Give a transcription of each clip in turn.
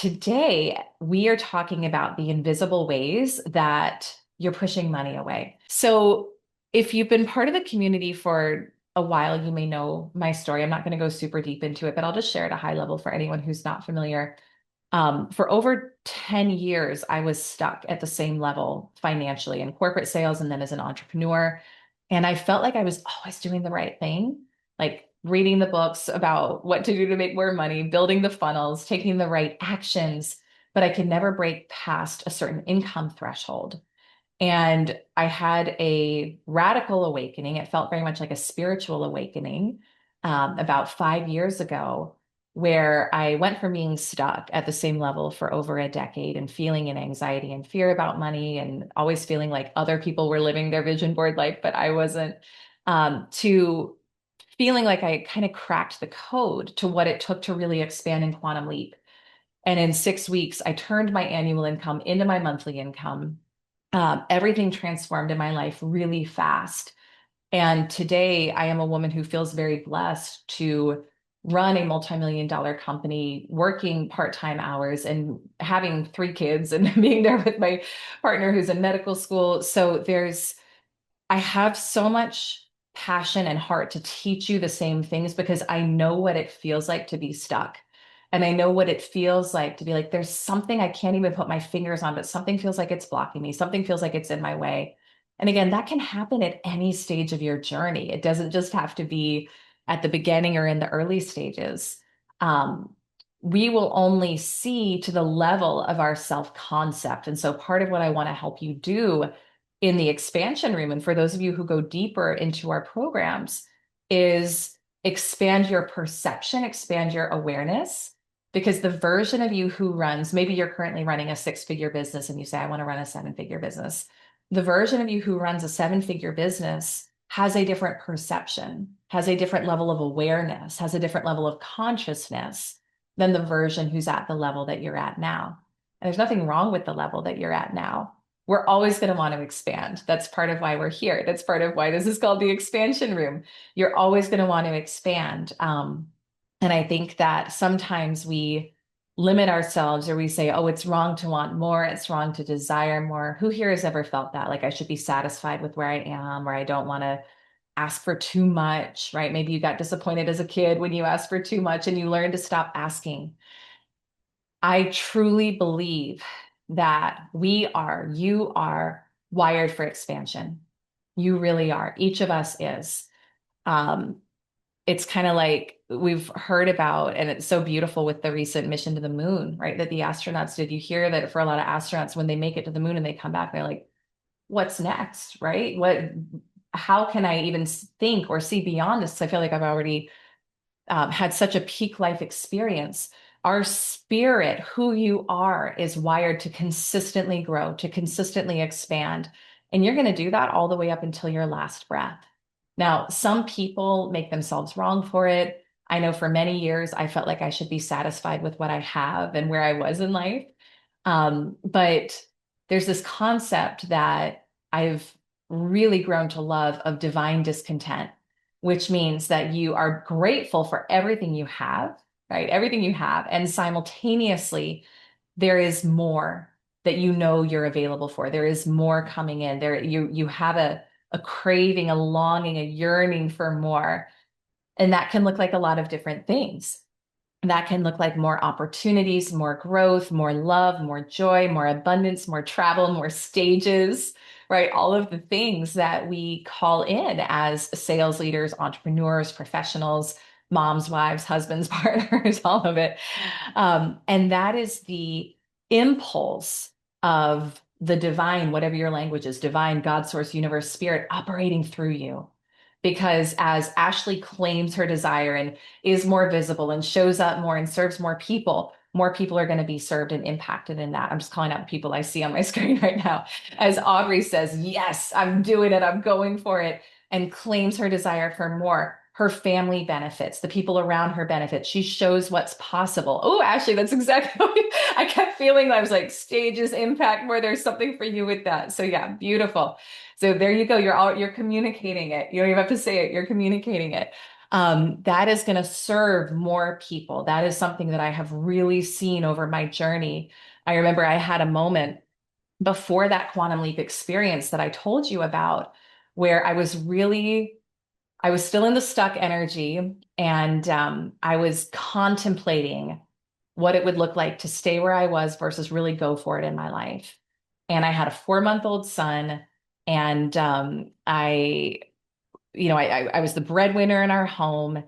today we are talking about the invisible ways that you're pushing money away. So, if you've been part of the community for a while, you may know my story. I'm not going to go super deep into it, but I'll just share at a high level for anyone who's not familiar. For over 10 years, I was stuck at the same level financially in corporate sales and then as an entrepreneur. And I felt like I was always doing the right thing, like reading the books about what to do to make more money, building the funnels, taking the right actions, but I could never break past a certain income threshold. And I had a radical awakening. It felt very much like a spiritual awakening about 5 years ago, where I went from being stuck at the same level for over a decade and feeling an anxiety and fear about money and always feeling like other people were living their vision board life, but I wasn't, to feeling like I kind of cracked the code to what it took to really expand in quantum leap. And in 6 weeks, I turned my annual income into my monthly income. Everything transformed in my life really fast. And today I am a woman who feels very blessed to run a multi-million dollar company, working part-time hours and having three kids and being there with my partner who's in medical school. So I have so much passion and heart to teach you the same things because I know what it feels like to be stuck. And I know what it feels like to be like, there's something I can't even put my fingers on, but something feels like it's blocking me. Something feels like it's in my way. And again, that can happen at any stage of your journey. It doesn't just have to be at the beginning or in the early stages. Um, we will only see to the level of our self-concept. And so part of what I want to help you do in the expansion room, and for those of you who go deeper into our programs, is expand your perception, expand your awareness, because the version of you who runs, maybe you're currently running a six-figure business and you say, I want to run a seven-figure business. The version of you who runs a seven-figure business has a different perception, has a different level of awareness, has a different level of consciousness than the version who's at the level that you're at now. And there's nothing wrong with the level that you're at now. We're always going to want to expand. That's part of why we're here. That's part of why this is called the expansion room. You're always going to want to expand. And I think that sometimes we limit ourselves or we say, oh, it's wrong to want more. It's wrong to desire more. Who here has ever felt that? Like I should be satisfied with where I am, or I don't want to ask for too much, right? Maybe you got disappointed as a kid when you asked for too much and you learned to stop asking. I truly believe that you are wired for expansion. You really are. Each of us is. Um, it's kind of like we've heard about, and it's so beautiful with the recent mission to the moon, right? That the astronauts did. You hear that for a lot of astronauts, when they make it to the moon and they come back, they're like, what's next, right? How can I even think or see beyond this? I feel like I've already had such a peak life experience. Our spirit, who you are, is wired to consistently grow, to consistently expand. And you're going to do that all the way up until your last breath. Now, some people make themselves wrong for it. I know for many years, I felt like I should be satisfied with what I have and where I was in life. But there's this concept that I've really grown to love of divine discontent, which means that you are grateful for everything you have, right? Everything you have. And simultaneously, there is more that you know you're available for. There is more coming in. You have a craving, a longing, a yearning for more. And that can look like a lot of different things. That can look like more opportunities, more growth, more love, more joy, more abundance, more travel, more stages, right? All of the things that we call in as sales leaders, entrepreneurs, professionals, moms, wives, husbands, partners, all of it. And that is the impulse of the divine, whatever your language is, divine, God, source, universe, spirit operating through you. Because as Ashley claims her desire and is more visible and shows up more and serves more people are going to be served and impacted in that. I'm just calling out the people I see on my screen right now. As Aubrey says, yes, I'm doing it. I'm going for it, and claims her desire for more. Her family benefits, the people around her benefits. She shows what's possible. Oh, Ashley, that's exactly what I kept feeling. I was like, stages impact more. There's something for you with that. So yeah, beautiful. So there you go. You're communicating it. You don't even have to say it. You're communicating it. That is going to serve more people. That is something that I have really seen over my journey. I remember I had a moment before that quantum leap experience that I told you about, where I was still in the stuck energy, and I was contemplating what it would look like to stay where I was versus really go for it in my life. And I had a 4-month-old son, and I was the breadwinner in our home.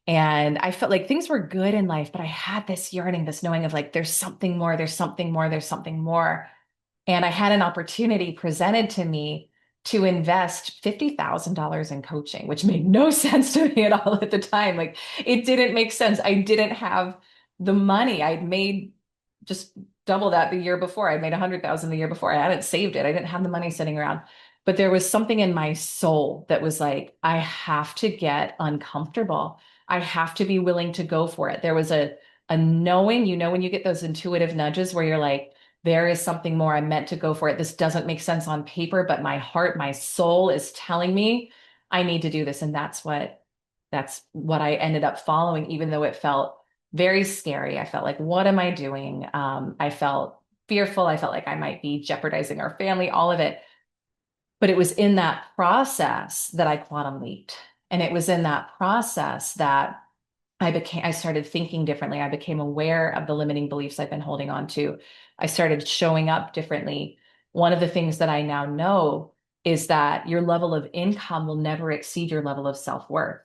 And I felt like things were good in life, but I had this yearning, this knowing of like, there's something more, there's something more, there's something more. And I had an opportunity presented to me to invest $50,000 in coaching, which made no sense to me at all at the time. Like it didn't make sense. I didn't have the money. I'd made just double that the year before. I'd made 100,000 the year before. I hadn't saved it. I didn't have the money sitting around. But there was something in my soul that was like, I have to get uncomfortable. I have to be willing to go for it. There was a knowing, when you get those intuitive nudges where you're like, there is something more. I'm meant to go for it. This doesn't make sense on paper, but my heart, my soul is telling me I need to do this. And that's what I ended up following, even though it felt very scary. I felt like, what am I doing? I felt fearful. I felt like I might be jeopardizing our family, all of it. But it was in that process that I quantum leaped. And it was in that process that I started thinking differently. I became aware of the limiting beliefs I've been holding on to. I started showing up differently. One of the things that I now know is that your level of income will never exceed your level of self-worth.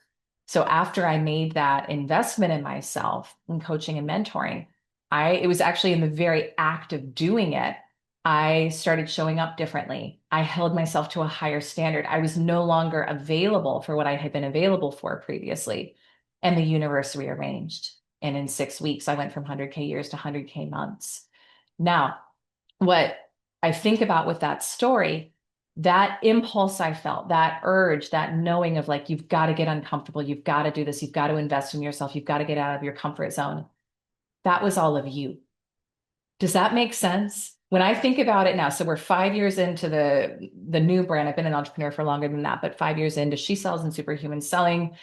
So after I made that investment in myself in coaching and mentoring, it was actually in the very act of doing it, I started showing up differently. I held myself to a higher standard. I was no longer available for what I had been available for previously, and the universe rearranged. And in 6 weeks, I went from 100K years to 100K months. Now, what I think about with that story, that impulse I felt, that urge, that knowing of like, you've got to get uncomfortable, you've got to do this, you've got to invest in yourself, you've got to get out of your comfort zone. That was all of you. Does that make sense? When I think about it now, so we're 5 years into the new brand. I've been an entrepreneur for longer than that, but 5 years into She Sells and Superhuman Selling,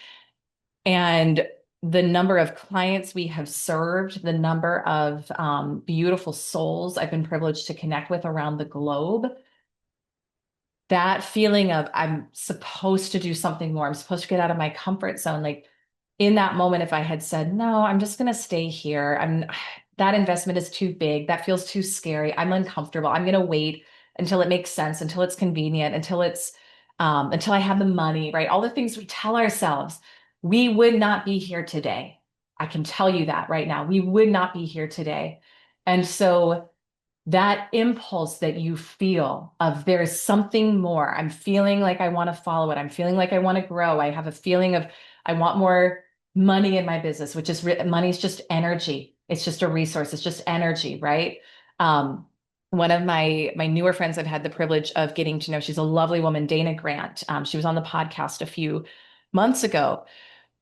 and the number of clients we have served, the number of beautiful souls I've been privileged to connect with around the globe, that feeling of I'm supposed to do something more, I'm supposed to get out of my comfort zone. Like in that moment, if I had said, no, I'm just going to stay here, that investment is too big, that feels too scary, I'm uncomfortable, I'm going to wait until it makes sense, until it's convenient, until I have the money, right? All the things we tell ourselves, we would not be here today. I can tell you that right now, we would not be here today. And so that impulse that you feel of there's something more. I'm feeling like I want to follow it. I'm feeling like I want to grow. I have a feeling of I want more money in my business, which is money is just energy. It's just a resource. It's just energy, right? One of my newer friends I've had the privilege of getting to know, she's a lovely woman, Dana Grant. She was on the podcast a few months ago.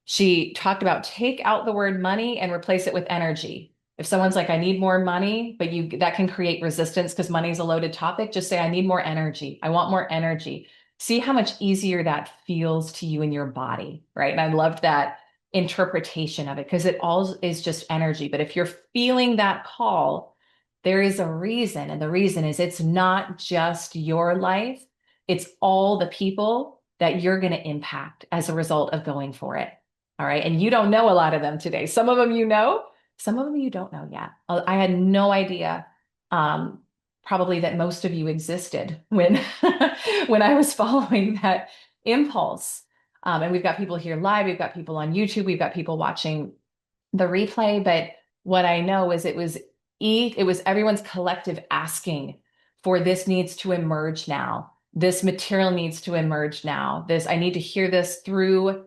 She talked about take out the word money and replace it with energy. If someone's like, I need more money, but that can create resistance because money is a loaded topic, just say, I need more energy. I want more energy. See how much easier that feels to you in your body, right? And I loved that interpretation of it because it all is just energy. But if you're feeling that call, there is a reason. And the reason is it's not just your life, it's all the people that you're going to impact as a result of going for it. All right. And you don't know a lot of them today. Some of them you know, some of them you don't know yet. I had no idea, probably that most of you existed when when I was following that impulse. And we've got people here live, we've got people on YouTube, we've got people watching the replay. But what I know is it was everyone's collective asking for this needs to emerge now. This material needs to emerge now. I need to hear this through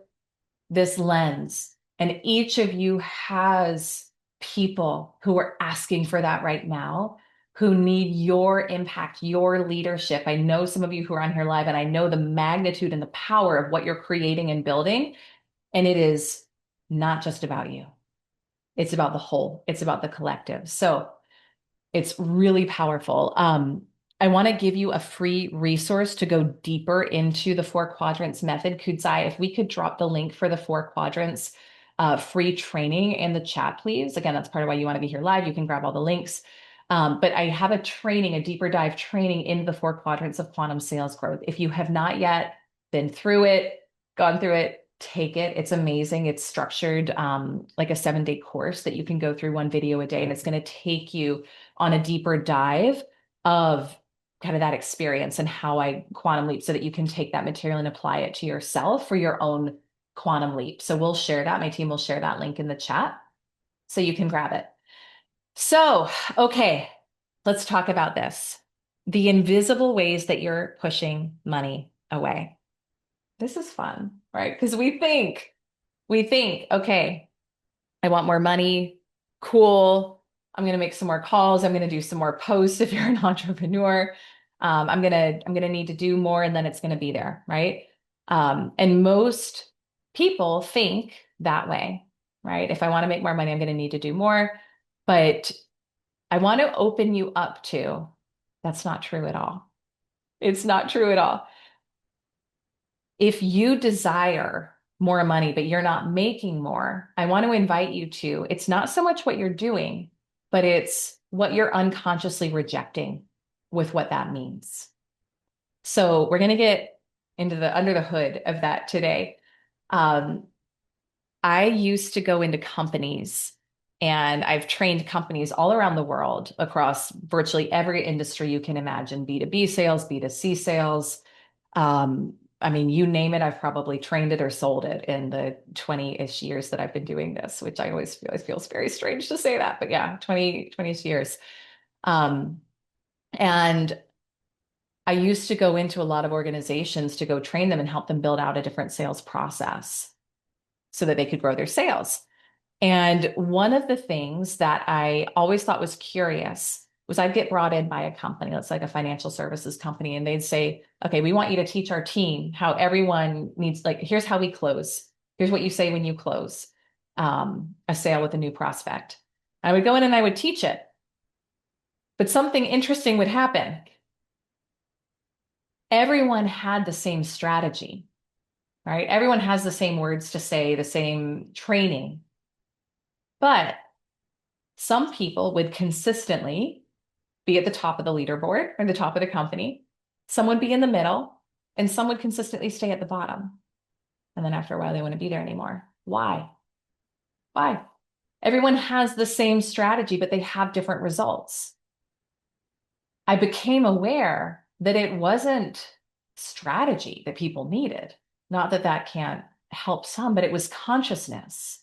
this lens. And each of you has people who are asking for that right now, who need your impact, your leadership. I know some of you who are on here live, and I know the magnitude and the power of what you're creating and building. And it is not just about you. It's about the whole. It's about the collective. So it's really powerful. I want to give you a free resource to go deeper into the four quadrants method. Kudzai, if we could drop the link for the four quadrants free training in the chat, please. Again, that's part of why you want to be here live. You can grab all the links. But I have a training, a deeper dive training in the four quadrants of quantum sales growth. If you have not yet been through it, gone through it, take it. It's amazing. It's structured like a 7-day course that you can go through one video a day, and it's going to take you on a deeper dive of kind of that experience and how I quantum leap so that you can take that material and apply it to yourself for your own quantum leap. So we'll share that. My team will share that link in the chat so you can grab it. So, okay, let's talk about this. The invisible ways that you're pushing money away. This is fun, right? Because we think, okay, I want more money. Cool. I'm going to make some more calls. I'm going to do some more posts if you're an entrepreneur. I'm gonna need to do more, and then it's going to be there, right? And most people think that way, right? If I want to make more money, I'm going to need to do more. But I want to open you up to that's not true at all. It's not true at all. If you desire more money, but you're not making more, I want to invite you to, it's not so much what you're doing, but it's what you're unconsciously rejecting with what that means. So we're going to get into the under the hood of that today. Um, I used to go into companies and I've trained companies all around the world across virtually every industry you can imagine, B2B sales, B2C sales. I mean, you name it, I've probably trained it or sold it in the 20-ish years that I've been doing this, which I always feel it feels very strange to say that, but yeah, 20-ish years. Um, and I used to go into a lot of organizations to go train them and help them build out a different sales process so that they could grow their sales. And one of the things that I always thought was curious was I'd get brought in by a company, let's like a financial services company, and they'd say, okay, we want you to teach our team how everyone needs, like, here's how we close. Here's what you say when you close a sale with a new prospect. I would go in and I would teach it, but something interesting would happen. Everyone had the same strategy, right? Everyone has the same words to say, the same training, but some people would consistently be at the top of the leaderboard or the top of the company. Some would be in the middle, and some would consistently stay at the bottom. And then after a while, they wouldn't be there anymore. Why? Why? Everyone has the same strategy, but they have different results. I became aware that it wasn't strategy that people needed. Not that that can't help some, but it was consciousness,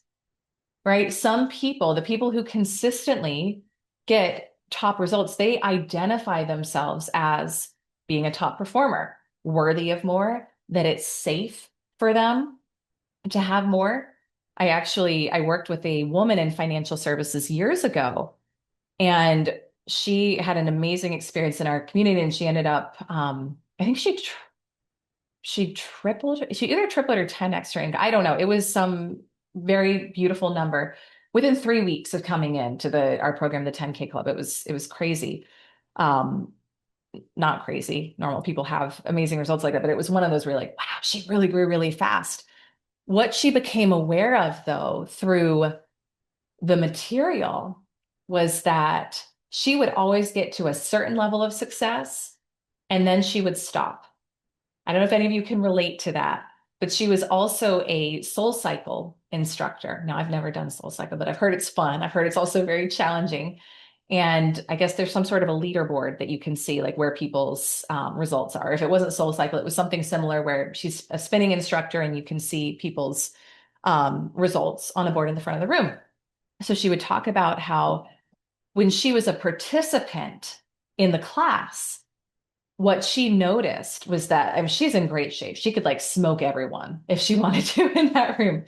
right? Some people, the people who consistently get top results, they identify themselves as being a top performer, worthy of more, that it's safe for them to have more. I worked with a woman in financial services years ago, and she had an amazing experience in our community, and she ended up, I think she either tripled or 10x her income. I don't know. It was some very beautiful number within 3 weeks of coming into our program, the 10K Club. It was crazy. Um, Not crazy. Normal people have amazing results like that, but it was one of those where you're like, wow, she really grew really fast. What she became aware of, though, through the material was that she would always get to a certain level of success and then she would stop. I don't know if any of you can relate to that, but she was also a soul cycle instructor. Now, I've never done soul cycle, but I've heard it's fun. I've heard it's also very challenging. And I guess there's some sort of a leaderboard that you can see, like where people's results are. If it wasn't soul cycle, it was something similar where she's a spinning instructor and you can see people's results on a board in the front of the room. So she would talk about how when she was a participant in the class, what she noticed was that, I mean, she's in great shape. She could like smoke everyone if she wanted to in that room.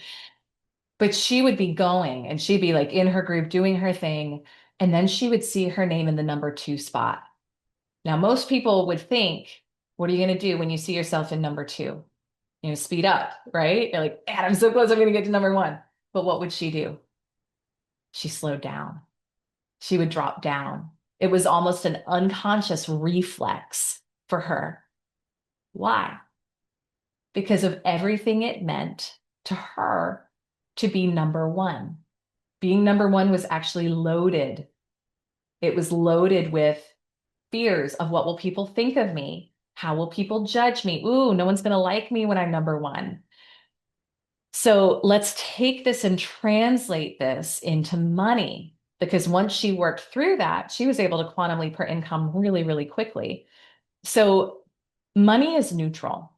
But she would be going and she'd be like in her group doing her thing. And then she would see her name in the number 2 spot. Now, most people would think, what are you going to do when you see yourself in number 2? Speed up, right? You're like, man, I'm so close. I'm going to get to number 1. But what would she do? She slowed down. She would drop down. It was almost an unconscious reflex for her. Why? Because of everything it meant to her to be number one. Being number one was actually loaded. It was loaded with fears of what will people think of me? How will people judge me? Ooh, no one's going to like me when I'm number one. So let's take this and translate this into money. Because once she worked through that, she was able to quantum leap her income really, really quickly. So money is neutral.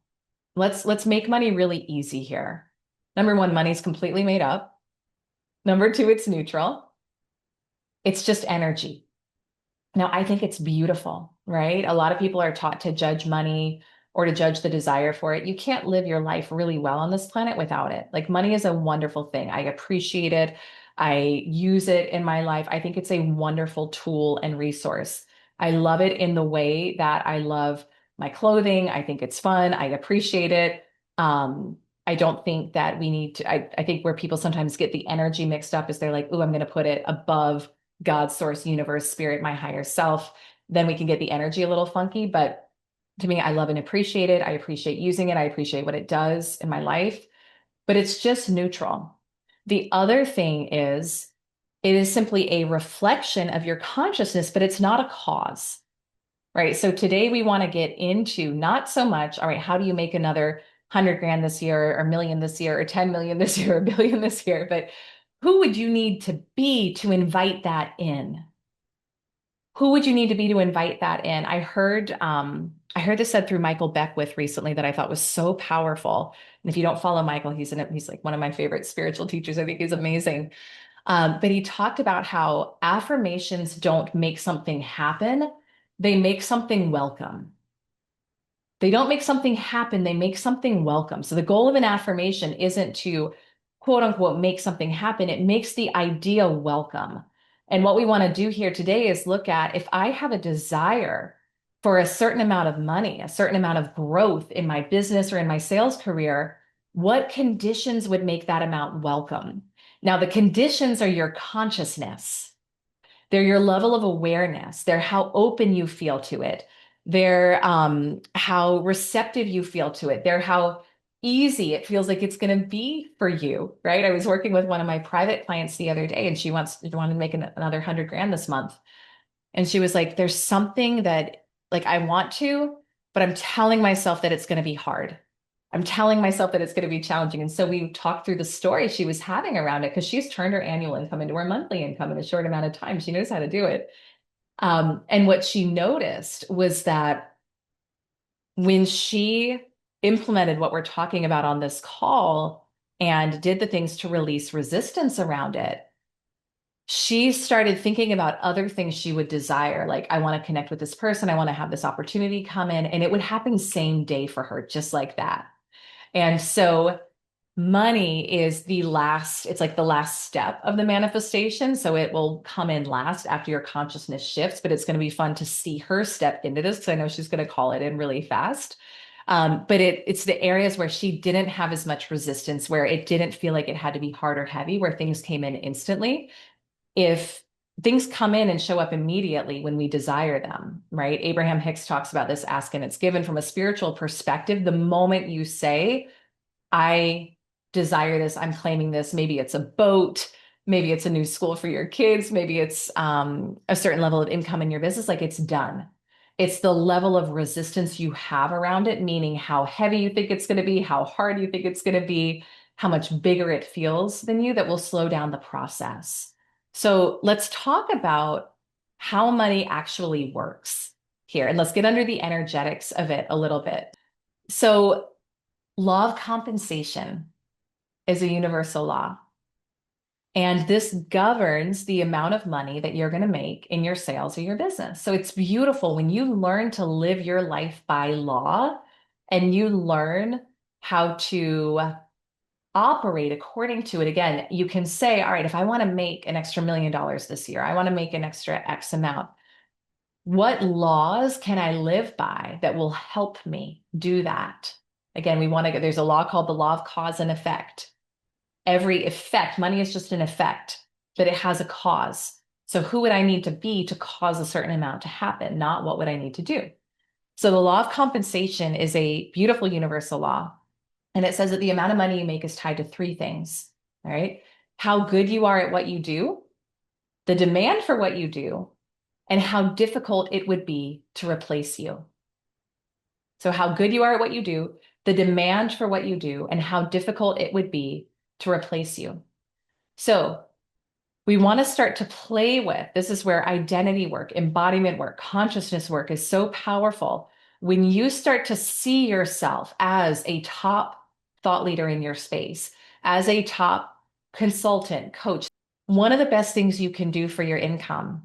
Let's make money really easy here. Number one, money's completely made up. Number two, it's neutral. It's just energy. Now, I think it's beautiful, right? A lot of people are taught to judge money or to judge the desire for it. You can't live your life really well on this planet without it. Like money is a wonderful thing. I appreciate it. I use it in my life. I think it's a wonderful tool and resource. I love it in the way that I love my clothing. I think it's fun. I appreciate it. I don't think that we need to, I think where people sometimes get the energy mixed up is they're like, oh, I'm going to put it above God, source, universe, spirit, my higher self. Then we can get the energy a little funky. But to me, I love and appreciate it. I appreciate using it. I appreciate what it does in my life, but it's just neutral. The other thing is, it is simply a reflection of your consciousness, but it's not a cause, right? So today we want to get into not so much, all right, how do you make another 100 grand this year or a million this year or 10 million this year or a billion this year, but who would you need to be to invite that in? Who would you need to be to invite that in? I heard this said through Michael Beckwith recently that I thought was so powerful. And if you don't follow Michael, he's like one of my favorite spiritual teachers. I think he's amazing. But he talked about how affirmations don't make something happen, they make something welcome. They don't make something happen, they make something welcome. So the goal of an affirmation isn't to quote unquote make something happen, it makes the idea welcome. And what we want to do here today is look at if I have a desire for a certain amount of money, a certain amount of growth in my business or in my sales career, what conditions would make that amount welcome? Now, the conditions are your consciousness. They're your level of awareness. They're how open you feel to it. They're how receptive you feel to it. They're how easy it feels like it's going to be for you, right? I was working with one of my private clients the other day, and she wanted to make another 100 grand this month. And she was like, there's something that like I want to, but I'm telling myself that it's going to be hard. I'm telling myself that it's going to be challenging. And so we talked through the story she was having around it because she's turned her annual income into her monthly income in a short amount of time. She knows how to do it. And what she noticed was that when she implemented what we're talking about on this call and did the things to release resistance around it, she started thinking about other things she would desire. Like, I want to connect with this person. I want to have this opportunity come in. And it would happen same day for her, just like that. And so money is the last, it's like the last step of the manifestation. So it will come in last after your consciousness shifts, but it's going to be fun to see her step into this because I know she's going to call it in really fast. But it's the areas where she didn't have as much resistance, where it didn't feel like it had to be hard or heavy, where things came in instantly. If things come in and show up immediately when we desire them, right? Abraham Hicks talks about this, ask and it's given. From a spiritual perspective, the moment you say, I desire this, I'm claiming this, maybe it's a boat, maybe it's a new school for your kids, maybe it's a certain level of income in your business, like it's done. It's the level of resistance you have around it, meaning how heavy you think it's going to be, how hard you think it's going to be, how much bigger it feels than you, that will slow down the process. So let's talk about how money actually works here. And let's get under the energetics of it a little bit. So, law of compensation is a universal law. And this governs the amount of money that you're going to make in your sales or your business. So it's beautiful when you learn to live your life by law and you learn how to operate according to it. Again, you can say, all right, if I want to make an extra $1 million this year, I want to make an extra X amount. What laws can I live by that will help me do that? Again, there's a law called the law of cause and effect. Every effect, money is just an effect, but it has a cause. So who would I need to be to cause a certain amount to happen, not what would I need to do? So the law of compensation is a beautiful universal law. And it says that the amount of money you make is tied to three things. All right. How good you are at what you do, the demand for what you do, and how difficult it would be to replace you. So, how good you are at what you do, the demand for what you do, and how difficult it would be to replace you. So, we want to start to play with this is where identity work, embodiment work, consciousness work is so powerful. When you start to see yourself as a top thought leader in your space, as a top consultant, coach, one of the best things you can do for your income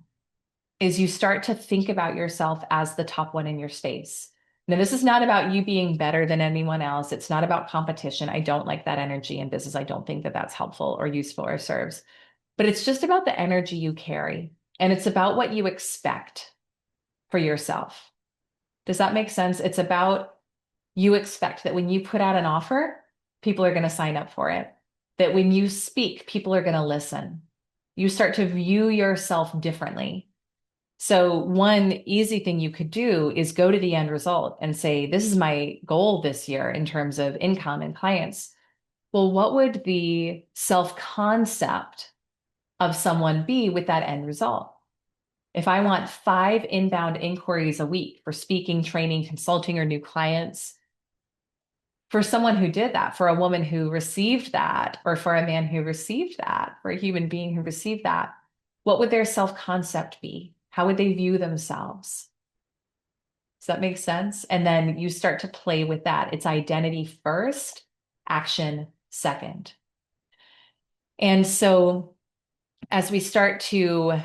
is you start to think about yourself as the top one in your space. Now, this is not about you being better than anyone else. It's not about competition. I don't like that energy in business. I don't think that that's helpful or useful or serves, but it's just about the energy you carry. And it's about what you expect for yourself. Does that make sense? It's about you expect that when you put out an offer, people are going to sign up for it. That when you speak, people are going to listen. You start to view yourself differently. So one easy thing you could do is go to the end result and say, this is my goal this year in terms of income and clients. Well, what would the self-concept of someone be with that end result? If I want 5 inbound inquiries a week for speaking, training, consulting, or new clients, for someone who did that, for a woman who received that, or for a man who received that, for a human being who received that, what would their self-concept be? How would they view themselves? Does that make sense? And then you start to play with that. It's identity first, action second. And so as we start to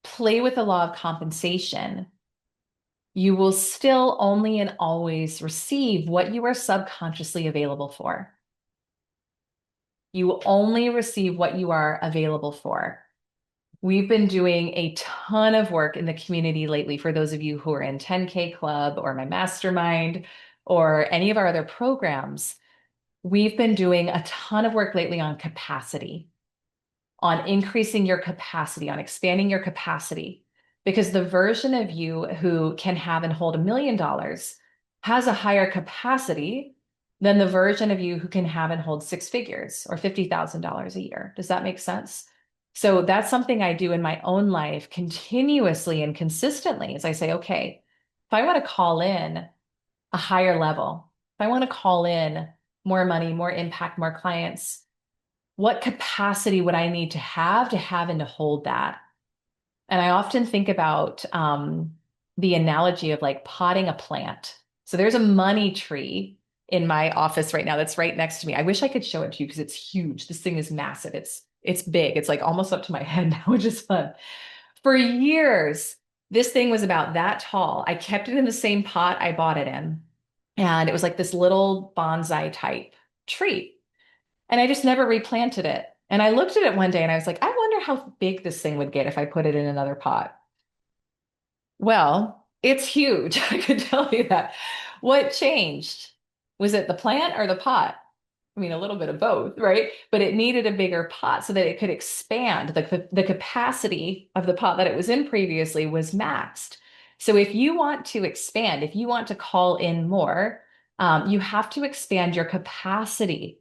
play with the law of compensation, you will still only and always receive what you are subconsciously available for. You will only receive what you are available for. We've been doing a ton of work in the community lately. For those of you who are in 10K Club or my mastermind or any of our other programs, we've been doing a ton of work lately on capacity, on increasing your capacity, on expanding your capacity. Because the version of you who can have and hold $1 million has a higher capacity than the version of you who can have and hold 6 figures or $50,000 a year. Does that make sense? So that's something I do in my own life continuously and consistently as I say, okay, if I want to call in a higher level, if I want to call in more money, more impact, more clients, what capacity would I need to have and to hold that? And I often think about the analogy of like potting a plant. So there's a money tree in my office right now that's right next to me. I wish I could show it to you because it's huge. This thing is massive. It's big. It's like almost up to my head now, which is fun. For years, this thing was about that tall. I kept it in the same pot I bought it in. And it was like this little bonsai type tree. And I just never replanted it. And I looked at it one day and I was like, I wonder how big this thing would get if I put it in another pot. Well, it's huge. I could tell you that. What changed? Was it the plant or the pot? I mean, a little bit of both, right? But it needed a bigger pot so that it could expand. The capacity of the pot that it was in previously was maxed. So if you want to expand, if you want to call in more, you have to expand your capacity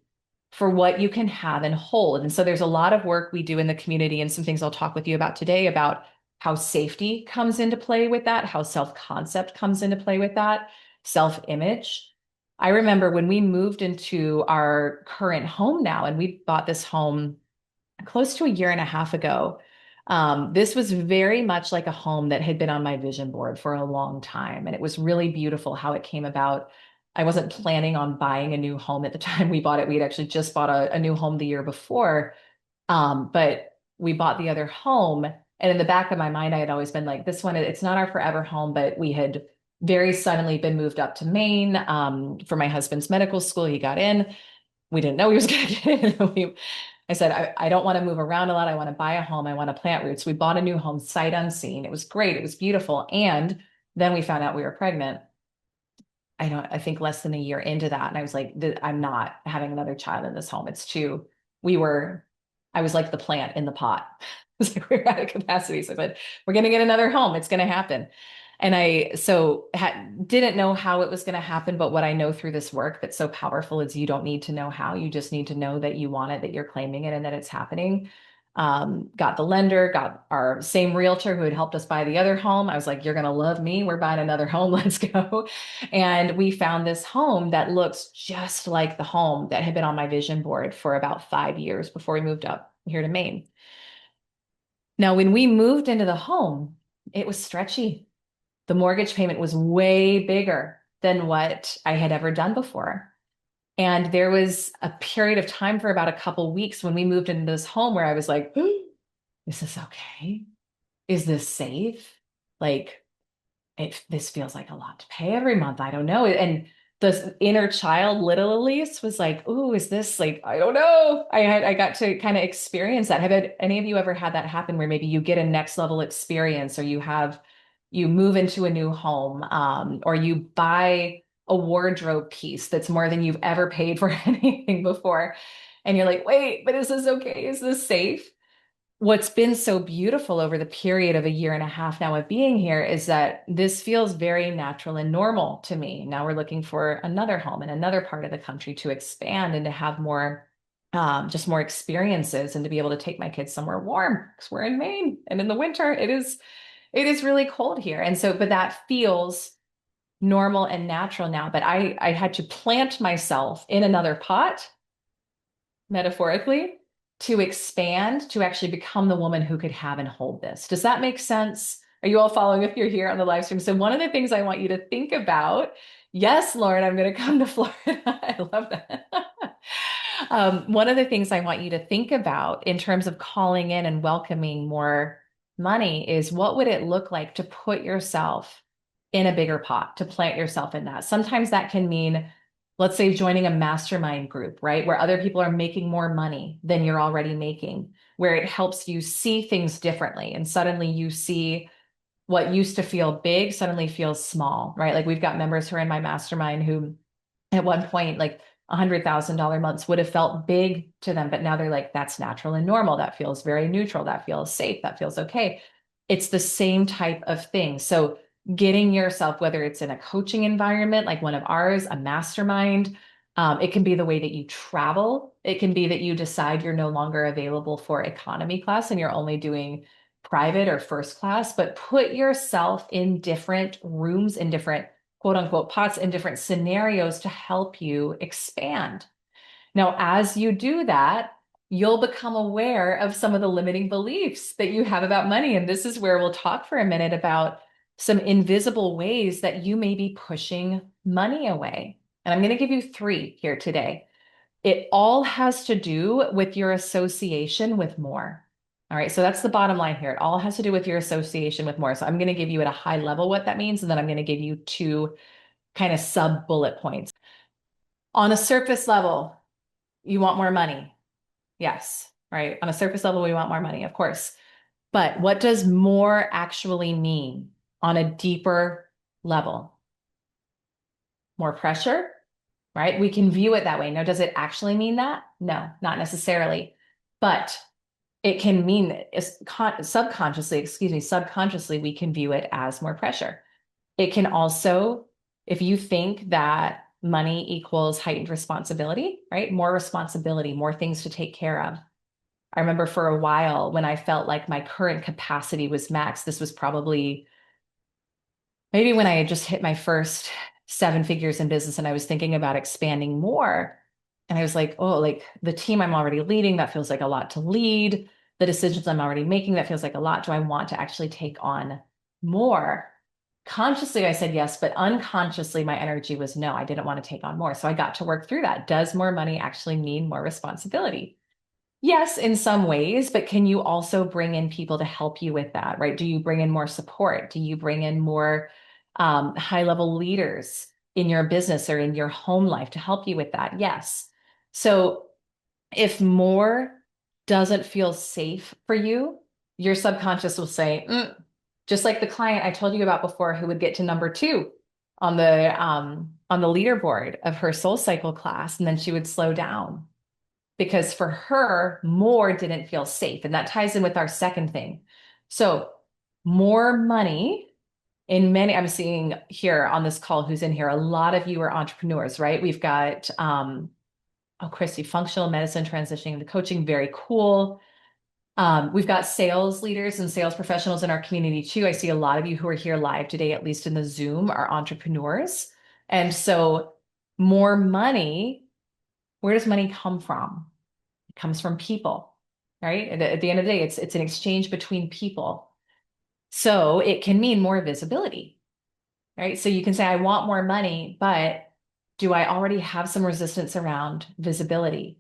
for what you can have and hold. And so there's a lot of work we do in the community and some things I'll talk with you about today about how safety comes into play with that, how self-concept comes into play with that, self-image. I remember when we moved into our current home now, and we bought this home close to a year and a half ago. This was very much like a home that had been on my vision board for a long time. And it was really beautiful how it came about. I wasn't planning on buying a new home at the time we bought it. We had actually just bought a new home the year before. But we bought the other home. And in the back of my mind, I had always been like, this one, it's not our forever home, but we had very suddenly been moved up to Maine for my husband's medical school. He got in. We didn't know he was going to get in. I said, I don't want to move around a lot. I want to buy a home. I want to plant roots. We bought a new home sight unseen. It was great. It was beautiful. And then we found out we were pregnant. I think less than a year into that. And I was like, I'm not having another child in this home. It's too, I was like the plant in the pot. was like, we're out of capacity. So I said, we're going to get another home. It's going to happen. And didn't know how it was going to happen. But what I know through this work that's so powerful is you don't need to know how. You just need to know that you want it, that you're claiming it, and that it's happening. Got the lender, got our same realtor who had helped us buy the other home. I was like, you're going to love me. We're buying another home. Let's go. And we found this home that looks just like the home that had been on my vision board for about 5 years before we moved up here to Maine. Now, when we moved into the home, it was stretchy. The mortgage payment was way bigger than what I had ever done before. And there was a period of time for about a couple weeks when we moved into this home where I was like, is this okay? Is this safe? Like, this feels like a lot to pay every month. I don't know. And the inner child, little Elyse, was like, "Ooh, is this like, I don't know." I got to kind of experience that. Any of you ever had that happen where maybe you get a next level experience, or you move into a new home, or you buy a wardrobe piece that's more than you've ever paid for anything before, and you're like, "Wait, but is this okay? Is this safe?" What's been so beautiful over the period of a year and a half now of being here is that this feels very natural and normal to me. Now we're looking for another home in another part of the country to expand and to have more, just more experiences, and to be able to take my kids somewhere warm because we're in Maine, and in the winter it is really cold here. And so, but that feels normal and natural now. But I had to plant myself in another pot, metaphorically, to expand, to actually become the woman who could have and hold this. Does that make sense? Are you all following if you're here on the live stream? So one of the things I want you to think about, yes, Lauren, I'm going to come to Florida. I love that. One of the things I want you to think about in terms of calling in and welcoming more money is, what would it look like to put yourself in a bigger pot, to plant yourself in that? Sometimes that can mean, let's say, joining a mastermind group, right? Where other people are making more money than you're already making, where it helps you see things differently. And suddenly you see what used to feel big suddenly feels small, right? Like we've got members who are in my mastermind who at one point, like $100,000 months would have felt big to them, but now they're like, that's natural and normal. That feels very neutral. That feels safe. That feels okay. It's the same type of thing. So getting yourself, whether it's in a coaching environment like one of ours, a mastermind, it can be the way that you travel. It can be that you decide you're no longer available for economy class and you're only doing private or first class, but put yourself in different rooms, in different quote unquote pots, in different scenarios to help you expand. Now, as you do that, you'll become aware of some of the limiting beliefs that you have about money. And this is where we'll talk for a minute about some invisible ways that you may be pushing money away. And I'm going to give you 3 here today. It all has to do with your association with more. All right. So that's the bottom line here. It all has to do with your association with more. So I'm going to give you at a high level what that means. And then I'm going to give you 2 kind of sub bullet points. On a surface level, you want more money. Yes. Right. On a surface level, we want more money, of course. But what does more actually mean on a deeper level? More pressure, right? We can view it that way. Now, does it actually mean that? No, not necessarily. But it can mean subconsciously, we can view it as more pressure. It can also, if you think that money equals heightened responsibility, right? More responsibility, more things to take care of. I remember for a while when I felt like my current capacity was max. This was probably maybe when I had just hit my first 7 figures in business and I was thinking about expanding more. And I was like, oh, like the team I'm already leading, that feels like a lot to lead. The decisions I'm already making, that feels like a lot. Do I want to actually take on more? Consciously, I said yes, but unconsciously, my energy was no, I didn't want to take on more. So I got to work through that. Does more money actually mean more responsibility? Yes, in some ways, but can you also bring in people to help you with that, right? Do you bring in more support? Do you bring in more high-level leaders in your business or in your home life to help you with that? Yes. So if more doesn't feel safe for you, your subconscious will say, just like the client I told you about before who would get to number 2 on the leaderboard of her soul cycle class, and then she would slow down because for her, more didn't feel safe. And that ties in with our second thing. So, more money in many, I'm seeing here on this call who's in here, a lot of you are entrepreneurs, right? We've got, oh, Christy, functional medicine transitioning into coaching, very cool. We've got sales leaders and sales professionals in our community too. I see a lot of you who are here live today, at least in the Zoom, are entrepreneurs. And so, more money, where does money come from? It comes from people, right? At the end of the day, it's an exchange between people. So it can mean more visibility, right? So you can say, I want more money, but do I already have some resistance around visibility?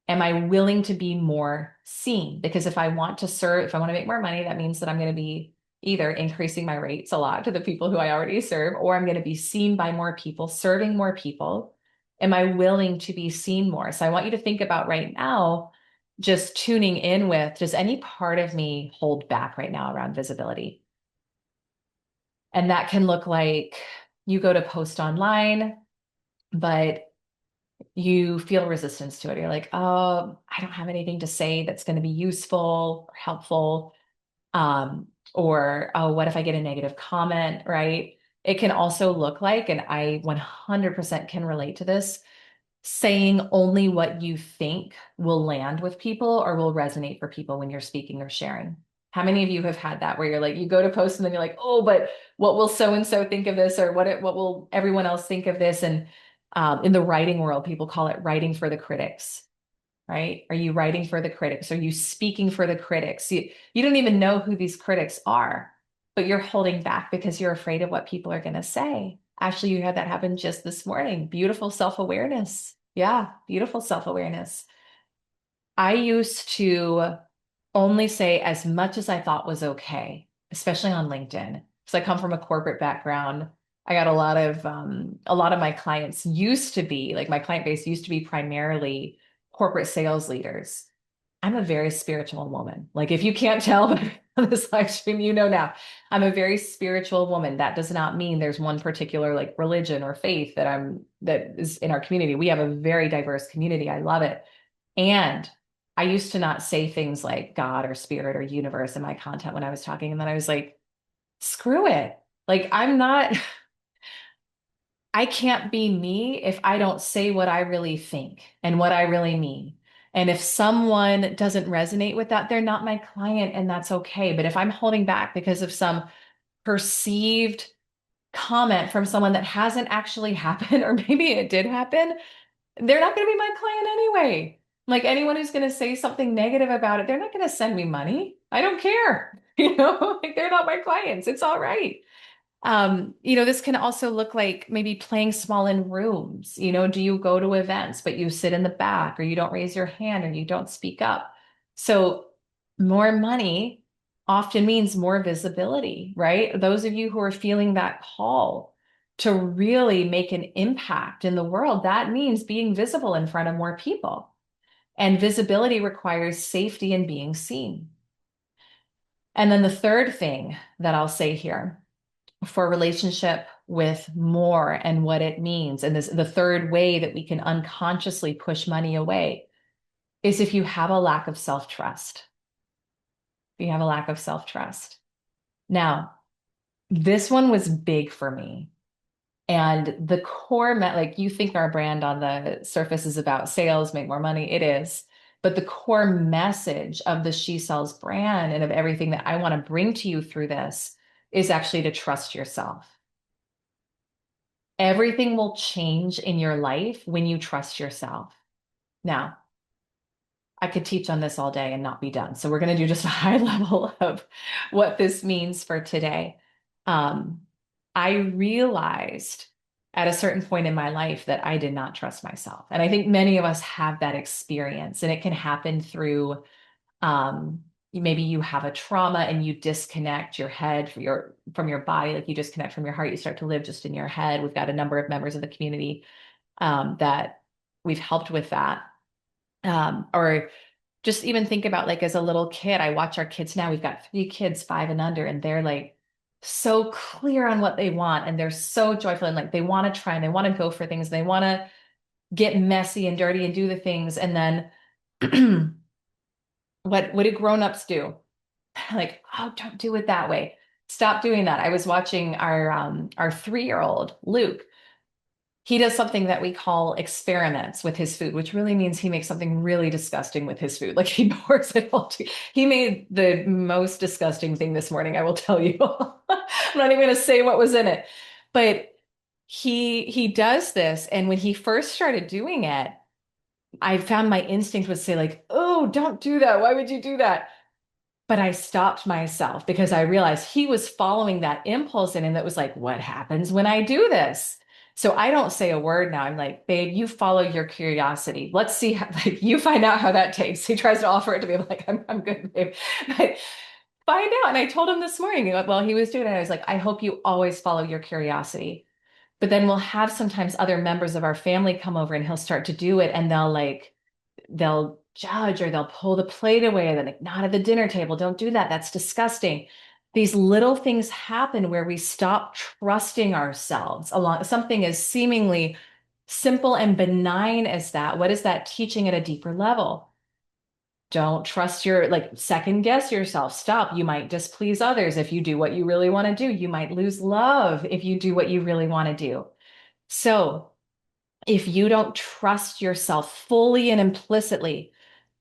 Am I willing to be more seen? Because if I want to serve, if I want to make more money, that means that I'm going to be either increasing my rates a lot to the people who I already serve, or I'm going to be seen by more people, serving more people. Am I willing to be seen more? So I want you to think about right now, just tuning in with, does any part of me hold back right now around visibility? And that can look like you go to post online, but you feel resistance to it. You're like, oh, I don't have anything to say that's going to be useful or helpful. Or, oh, what if I get a negative comment, right? It can also look like, and I 100% can relate to this, saying only what you think will land with people or will resonate for people when you're speaking or sharing. How many of you have had that where you're like, you go to post and then you're like, oh, but what will so and so think of this, or what will everyone else think of this? And in the writing world, people call it writing for the critics, right? Are you writing for the critics? Are you speaking for the critics? You don't even know who these critics are, but you're holding back because you're afraid of what people are going to say. Actually, you had that happen just this morning. Beautiful self-awareness. Yeah, beautiful self-awareness. I used to only say as much as I thought was okay, especially on LinkedIn. So I come from a corporate background. I got a lot of my clients used to be like my client base used to be primarily corporate sales leaders. I'm a very spiritual woman. Like if you can't tell by this live stream, you know now. I'm a very spiritual woman. That does not mean there's one particular like religion or faith that is in our community. We have a very diverse community. I love it. And I used to not say things like God or spirit or universe in my content when I was talking. And then I was like, screw it. Like I'm not, I can't be me if I don't say what I really think and what I really mean. And if someone doesn't resonate with that, they're not my client and that's okay. But if I'm holding back because of some perceived comment from someone that hasn't actually happened, or maybe it did happen, they're not going to be my client anyway. Like anyone who's going to say something negative about it, they're not going to send me money. I don't care. Like they're not my clients. It's all right. This can also look like maybe playing small in rooms. Do you go to events, but you sit in the back, or you don't raise your hand, or you don't speak up? So, more money often means more visibility, right? Those of you who are feeling that call to really make an impact in the world, that means being visible in front of more people. And visibility requires safety and being seen. And then the third thing that I'll say here for relationship with more and what it means. And this, the third way that we can unconsciously push money away is if you have a lack of self-trust. If you have a lack of self-trust. Now, this one was big for me. And the core, like you think our brand on the surface is about sales, make more money. It is. But the core message of the She Sells brand and of everything that I want to bring to you through this is actually to trust yourself. Everything will change in your life when you trust yourself. Now, I could teach on this all day and not be done. So we're going to do just a high level of what this means for today. I realized at a certain point in my life that I did not trust myself. And I think many of us have that experience, and it can happen through maybe you have a trauma and you disconnect your head from your body, like you disconnect from your heart, you start to live just in your head. We've got a number of members of the community that we've helped with that. Or just even think about like as a little kid, I watch our kids now, we've got 3 kids, 5 and under, and they're like so clear on what they want and they're so joyful and like they want to try and they want to go for things. They want to get messy and dirty and do the things. And then what do grown-ups do? Like, oh, don't do it that way. Stop doing that. I was watching our 3-year-old Luke. He does something that we call experiments with his food, which really means he makes something really disgusting with his food. Like he pours it all to, he made the most disgusting thing this morning, I will tell you. I'm not even going to say what was in it. But he does this, and when he first started doing it, I found my instinct would say like, "Oh, don't do that. Why would you do that?" But I stopped myself because I realized he was following that impulse in, and that was like, what happens when I do this? So I don't say a word now. I'm like, babe, you follow your curiosity. Let's see how, like, you find out how that tastes. He tries to offer it to me. I'm like, I'm good, babe. But find out. And I told him this morning, while he was doing it, I was like, I hope you always follow your curiosity. But then we'll have sometimes other members of our family come over and he'll start to do it, and they'll judge or they'll pull the plate away and then like, not at the dinner table. Don't do that. That's disgusting. These little things happen where we stop trusting ourselves along something as seemingly simple and benign as that. What is that teaching at a deeper level? Don't trust like second guess yourself. Stop. You might displease others if you do what you really want to do. You might lose love if you do what you really want to do. So if you don't trust yourself fully and implicitly,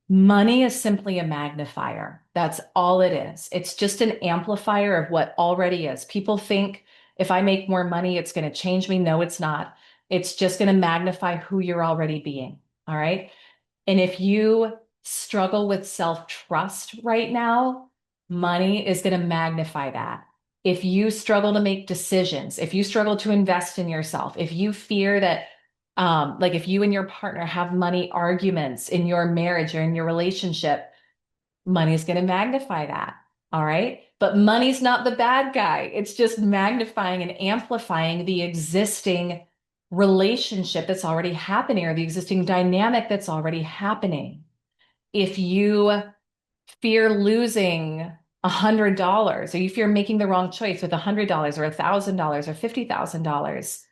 money is simply a magnifier. That's all it is. It's just an amplifier of what already is. People think if I make more money, it's going to change me. No, it's not. It's just going to magnify who you're already being. All right. And if you struggle with self-trust right now, money is going to magnify that. If you struggle to make decisions, if you struggle to invest in yourself, if you fear that, like if you and your partner have money arguments in your marriage or in your relationship, money's going to magnify that. All right. But money's not the bad guy. It's just magnifying and amplifying the existing relationship that's already happening or the existing dynamic that's already happening. If you fear losing $100, or you fear making the wrong choice with $100 or $1,000 or $50,000,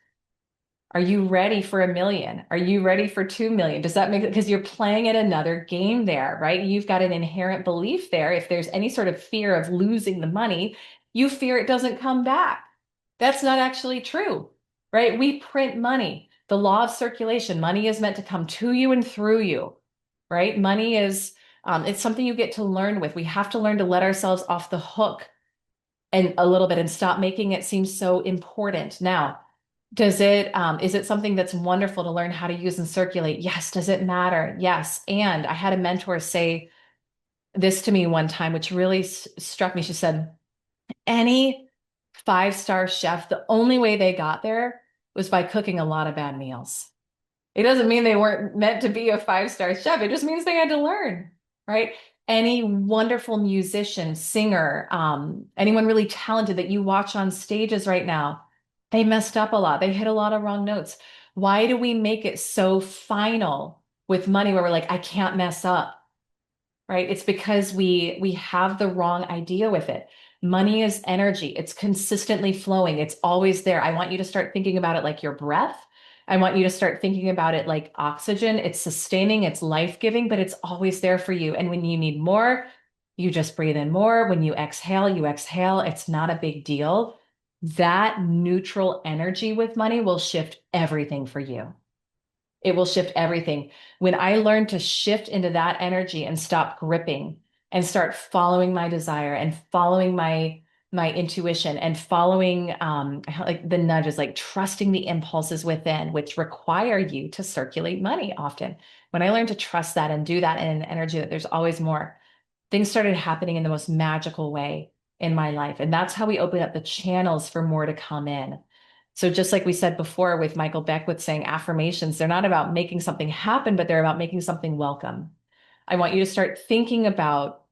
are you ready for 1 million? Are you ready for 2 million? Does that make it? Because you're playing at another game there, right? You've got an inherent belief there. If there's any sort of fear of losing the money, you fear it doesn't come back. That's not actually true, right? We print money. The law of circulation, money is meant to come to you and through you, right? Money is, it's something you get to learn with. We have to learn to let ourselves off the hook and a little bit and stop making it seem so important. Now, is it something that's wonderful to learn how to use and circulate? Yes. Does it matter? Yes. And I had a mentor say this to me one time, which really struck me. She said, any 5-star chef, the only way they got there was by cooking a lot of bad meals. It doesn't mean they weren't meant to be a 5-star chef. It just means they had to learn, right? Any wonderful musician, singer, anyone really talented that you watch on stages right now, they messed up a lot. They hit a lot of wrong notes. Why do we make it so final with money where we're like, I can't mess up? Right? It's because we have the wrong idea with it. Money is energy. It's consistently flowing. It's always there. I want you to start thinking about it like your breath. I want you to start thinking about it like oxygen. It's sustaining, it's life-giving, but it's always there for you. And when you need more, you just breathe in more. When you exhale, you exhale. It's not a big deal. That neutral energy with money will shift everything for you. It will shift everything. When I learned to shift into that energy and stop gripping and start following my desire and following my intuition and following like the nudges, like trusting the impulses within, which require you to circulate money often. When I learned to trust that and do that in an energy that there's always more, things started happening in the most magical way in my life. And that's how we open up the channels for more to come in. So just like we said before with Michael Beckwith saying affirmations, they're not about making something happen, but they're about making something welcome. I want you to start thinking about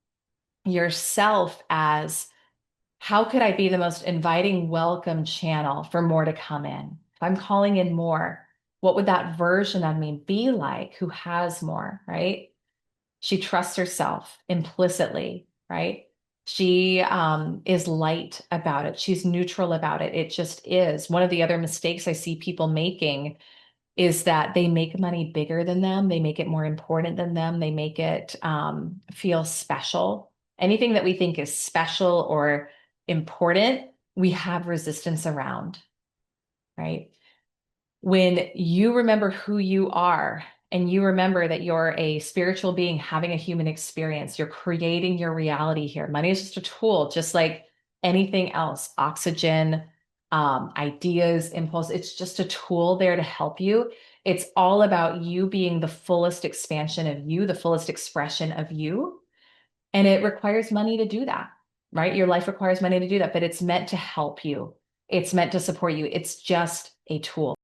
yourself as, how could I be the most inviting, welcome channel for more to come in? If I'm calling in more, what would that version of me be like who has more, right? She trusts herself implicitly, right? She is light about it. She's neutral about it. It just is. One of the other mistakes I see people making is that they make money bigger than them. They make it more important than them. They make it feel special. Anything that we think is special or important, we have resistance around, right? When you remember who you are and you remember that you're a spiritual being having a human experience, you're creating your reality here. Money is just a tool, just like anything else, oxygen, ideas, impulse. It's just a tool there to help you. It's all about you being the fullest expansion of you, the fullest expression of you. And it requires money to do that, right? Your life requires money to do that, but it's meant to help you. It's meant to support you. It's just a tool.